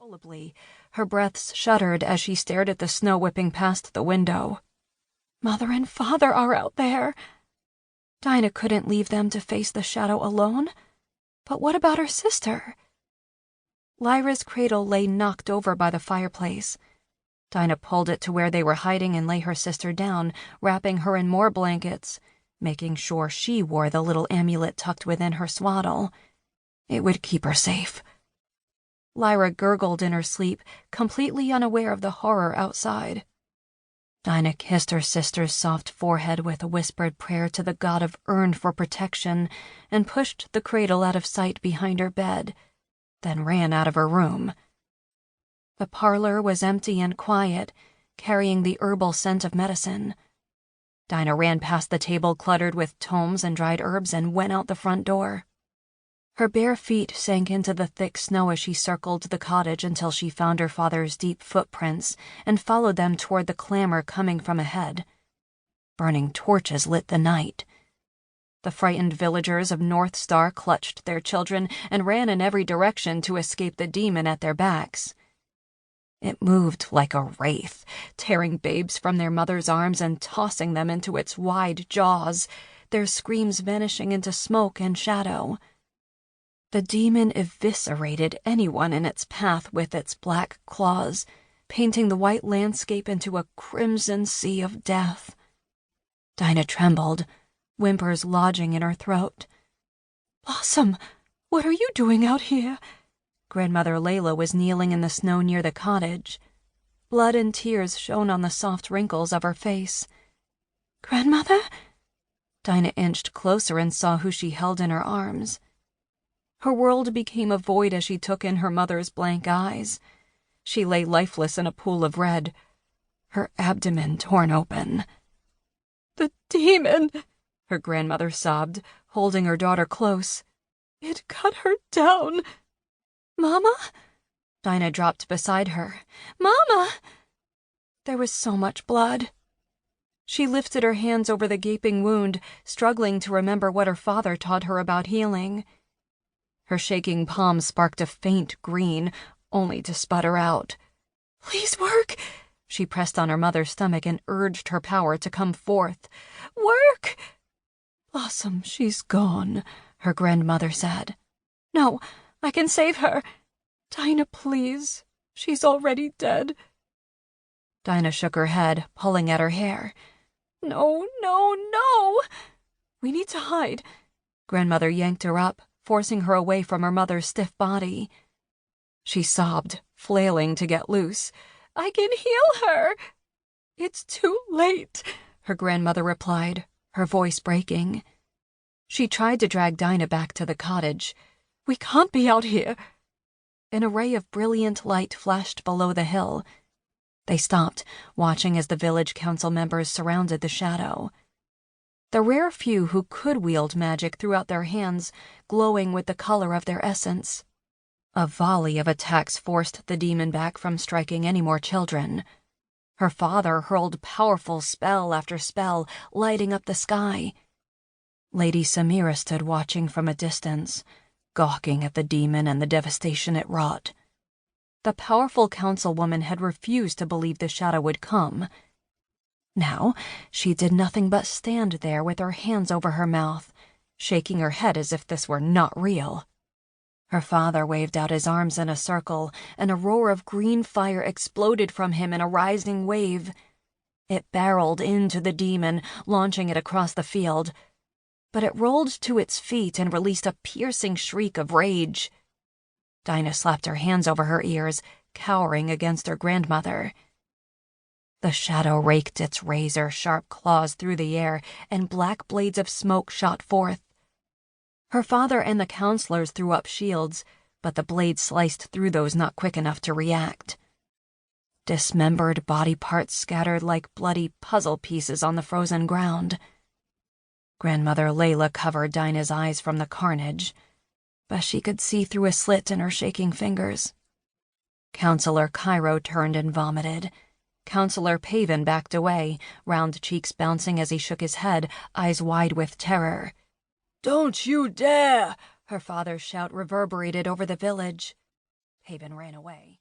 Uncontrollably, her breaths shuddered as she stared at the snow whipping past the window. Mother and Father are out there. Dyna couldn't leave them to face the shadow alone. But what about her sister? Lyra's cradle lay knocked over by the fireplace. Dyna pulled it to where they were hiding and lay her sister down, wrapping her in more blankets, making sure she wore the little amulet tucked within her swaddle. It would keep her safe. Lyra gurgled in her sleep, completely unaware of the horror outside. Dyna kissed her sister's soft forehead with a whispered prayer to the god of Urn for protection and pushed the cradle out of sight behind her bed, then ran out of her room. The parlor was empty and quiet, carrying the herbal scent of medicine. Dyna ran past the table cluttered with tomes and dried herbs and went out the front door. Her bare feet sank into the thick snow as she circled the cottage until she found her father's deep footprints and followed them toward the clamor coming from ahead. Burning torches lit the night. The frightened villagers of North Star clutched their children and ran in every direction to escape the demon at their backs. It moved like a wraith, tearing babes from their mother's arms and tossing them into its wide jaws, their screams vanishing into smoke and shadow. The demon eviscerated anyone in its path with its black claws, painting the white landscape into a crimson sea of death. Dyna trembled, whimpers lodging in her throat. "Blossom, what are you doing out here?" Grandmother Layla was kneeling in the snow near the cottage. Blood and tears shone on the soft wrinkles of her face. "Grandmother?" Dyna inched closer and saw who she held in her arms. Her world became a void as she took in her mother's blank eyes. She lay lifeless in a pool of red, her abdomen torn open. "The demon!" her grandmother sobbed, holding her daughter close. "It cut her down." "Mama?" Dyna dropped beside her. "Mama!" There was so much blood. She lifted her hands over the gaping wound, struggling to remember what her father taught her about healing. Her shaking palm sparked a faint green, only to sputter out. "Please work!" She pressed on her mother's stomach and urged her power to come forth. "Work!" "Blossom, she's gone," her grandmother said. "No, I can save her. Dyna, please. She's already dead." Dyna shook her head, pulling at her hair. "No, no, no! We need to hide." Grandmother yanked her up, forcing her away from her mother's stiff body. She sobbed, flailing to get loose. "I can heal her." "It's too late," her grandmother replied, her voice breaking. She tried to drag Dyna back to the cottage. "We can't be out here." An array of brilliant light flashed below the hill. They stopped, watching as the village council members surrounded the shadow. The rare few who could wield magic threw out their hands, glowing with the color of their essence. A volley of attacks forced the demon back from striking any more children. Her father hurled powerful spell after spell, lighting up the sky. Lady Samira stood watching from a distance, gawking at the demon and the devastation it wrought. The powerful councilwoman had refused to believe the shadow would come. Now, she did nothing but stand there with her hands over her mouth, shaking her head as if this were not real. Her father waved out his arms in a circle, and a roar of green fire exploded from him in a rising wave. It barreled into the demon, launching it across the field. But it rolled to its feet and released a piercing shriek of rage. Dyna slapped her hands over her ears, cowering against her grandmother. The shadow raked its razor-sharp claws through the air, and black blades of smoke shot forth. Her father and the counselors threw up shields, but the blades sliced through those not quick enough to react. Dismembered body parts scattered like bloody puzzle pieces on the frozen ground. Grandmother Layla covered Dyna's eyes from the carnage, but she could see through a slit in her shaking fingers. Counselor Cairo turned and vomited. Counselor Paven backed away, round cheeks bouncing as he shook his head, eyes wide with terror. "Don't you dare!" her father's shout reverberated over the village. Paven ran away.